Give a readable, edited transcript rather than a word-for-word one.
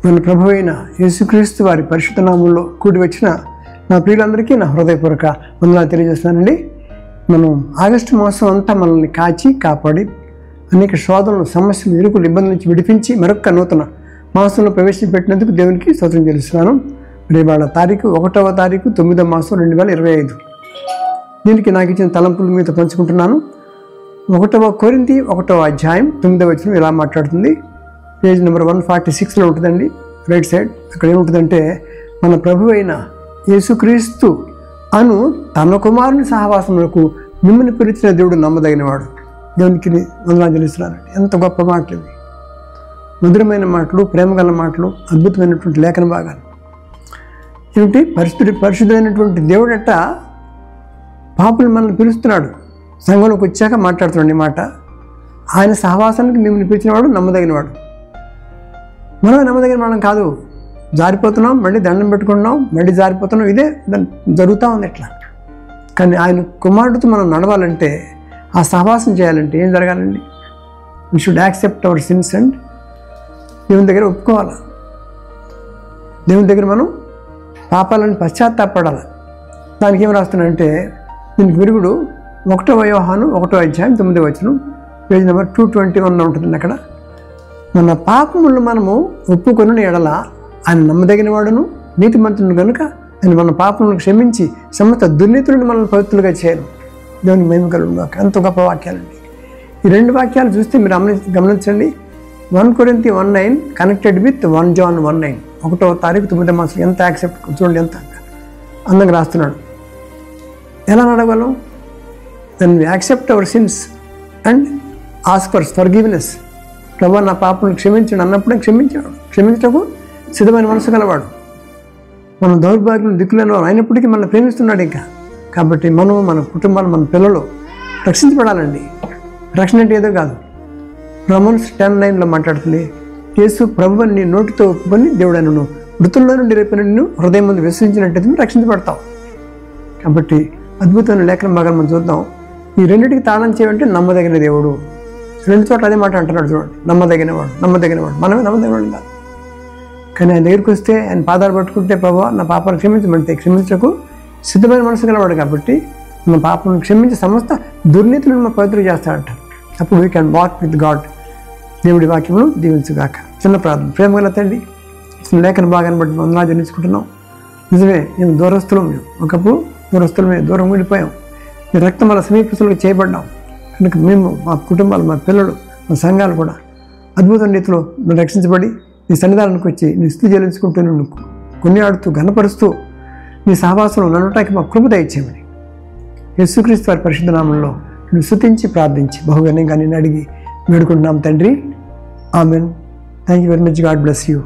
మన ప్రభు అయిన యేసుక్రీస్తు వారి పరిశుద్ధ నామంలో కూడి వచ్చిన నా ప్రియులందరికీ నా హృదయపూర్వక వందనాలు తెలియజేస్తున్నానండి. మనం ఆగస్టు మాసం అంతా మనల్ని కాచి కాపాడి అనేక శోధనలు, సమస్యలు, ఇరుకులు, ఇబ్బందుల నుంచి విడిపించి మరొక నూతన మాసంలో ప్రవేశపెట్టినందుకు దేవునికి స్తోత్రం చెల్లిస్తున్నాను. రేవాళ్ళ తారీఖు 1వ తారీఖు 9వ మాసం 2025. దీనికి నాకు ఇచ్చిన తలంపుల మీద పంచుకుంటున్నాను. 1వ కొరింథీ 1వ అధ్యాయం 9వ వచనం ఇలా మాట్లాడుతుంది. పేజ్ నెంబర్ 146లో ఉంటుందండి, రైట్ సైడ్. అక్కడ ఏముంటుందంటే, మన ప్రభు అయిన యేసుక్రీస్తు అను తన కుమారుని సహవాసములకు మిమ్మల్ని పిలిచిన దేవుడు నమ్మదగినవాడు. దేవునికి వందనాలు చెల్లిస్తున్నాను. ఎంత గొప్ప మాటలు ఇవి! మధురమైన మాటలు, ప్రేమగల మాటలు, అద్భుతమైనటువంటి లేఖన భాగాలు. ఏమిటి? పరిశుద్ధమైనటువంటి దేవుడట పాపులు మనల్ని పిలుస్తున్నాడు. సంఘంలోకి వచ్చాక మాట్లాడుతున్నాడు ఈ మాట. ఆయన సహవాసానికి మిమ్మల్ని పిలిచినవాడు నమ్మదగినవాడు. మనమే నమ్మదగిన మనం కాదు. జారిపోతున్నాం, మళ్ళీ దండం పెట్టుకుంటున్నాం, మళ్ళీ జారిపోతున్నాం. ఇదే జరుగుతూ ఉంది ఎట్లా. కానీ ఆయన కుమారుడితో మనం నడవాలంటే, ఆ సహవాసం చేయాలంటే ఏం జరగాలండి? We should accept our sins and దేవుని దగ్గర ఒప్పుకోవాలి. దేవుని దగ్గర మనం పాపాలను పశ్చాత్తాపడాలి. దానికి ఏం రాస్తున్నాడంటే, దీనికి విరుగుడు 1వ యోహాను 1వ అధ్యాయం 9వ వచనం, పేజ్ నెంబర్ 221 ఉంటుందండి. అక్కడ మన పాపములను మనము ఒప్పుకొని ఎడల ఆయన నమ్మదగిన వాడును నీతిమంతుడు కనుక ఆయన మన పాపములను క్షమించి సమస్త దుర్నీతులను మనల్ని పవిత్రులుగా చేయను. దేవుని మహిమ కలుగును. ఎంత గొప్ప వాక్యాలండి ఈ రెండు వాక్యాలు. చూస్తే మీరు గమనించండి. 1 కొరింథీ 1:9 కనెక్టెడ్ విత్ 1 జాన్ 1:9. 1వ తారీఖు 9వ మాసం. ఎంత యాక్సెప్ట్! చూడండి ఎంత అందంగా రాస్తున్నాడు. ఎలా నడగలం? Then we accept our sins and ask for forgiveness. ప్రభు నా పాపను క్షమించండి అన్నప్పుడే క్షమించాడు. క్షమించటకు సిద్ధమైన మనసు గలవాడు. మనం దౌర్భాగ్యం దిక్కులేని వారు అయినప్పటికీ మనల్ని ప్రేమిస్తున్నాడు ఇంకా. కాబట్టి మనం, మన కుటుంబాలు, మన పిల్లలు రక్షించబడాలండి. రక్షణ అంటే ఏదో కాదు. రోమన్స్ 10:9లో మాట్లాడుతుంది, యేసు ప్రభువుని నీ నోటితో ఒప్పుకొని దేవుడను మృతుల్లో నుండి రేపిన నిన్ను హృదయం ముందు విశ్వసించినట్టయితే నువ్వు రక్షించబడతావు. కాబట్టి అద్భుతమైన లేఖన భాగాలు మనం చూద్దాం. ఈ రెండింటికి తాళం చేయంటే నమ్మదగిన దేవుడు. 2 చోట్ల అదే మాట అంటున్నాడు చూడండి. నమ్మదగినవాడు, నమ్మదగినవాడు. మనమే నమ్మదగినవాడు కాదు. కానీ ఆయన దగ్గరికి వస్తే, ఆయన పాదాలు పట్టుకుంటే, ప్రభువా నా పాపాలను క్షమించమంటే క్షమించకు సిద్ధమైన మనసు గలవాడు. కాబట్టి మన పాపలను క్షమించి సమస్త దుర్నీతులను మన పవిత్రం చేస్తాడంట. అప్పుడు we can walk with God. దేవుడి వాక్యమును దీవించుగాక. చిన్న ప్రార్థన. ప్రేమగల తండ్రి, లేఖన భాగాన్ని బట్టి వందనాలు చెల్లించుకుంటున్నాం. నిజమే, మేము దూరస్తులం. ఒకప్పుడు దూరస్తులమే, దూరం వెళ్ళిపోయాం. మీ రక్తం వల్ల సమీపస్తులకు చేయబడ్డాం కనుక మేము, మా కుటుంబాలు, మా పిల్లలు, మా సంఘాలు కూడా అద్భుత రీతిలో నువ్వు రక్షించబడి నీ సన్నిధానానికి వచ్చి నీ స్థుతి చెల్లించుకుంటూ నిన్ను కొనియాడుతూ ఘనపరుస్తూ నీ సహవాసంలో నడవటానికి మా కృప దయచేయమని యేసుక్రీస్తు వారి పరిశుద్ధ నామంలో నువ్వు స్తుతించి ప్రార్థించి బహుఘనంగా నేను అడిగి వేడుకుంటున్నాం తండ్రి. Amen. Thank you very much. God bless you.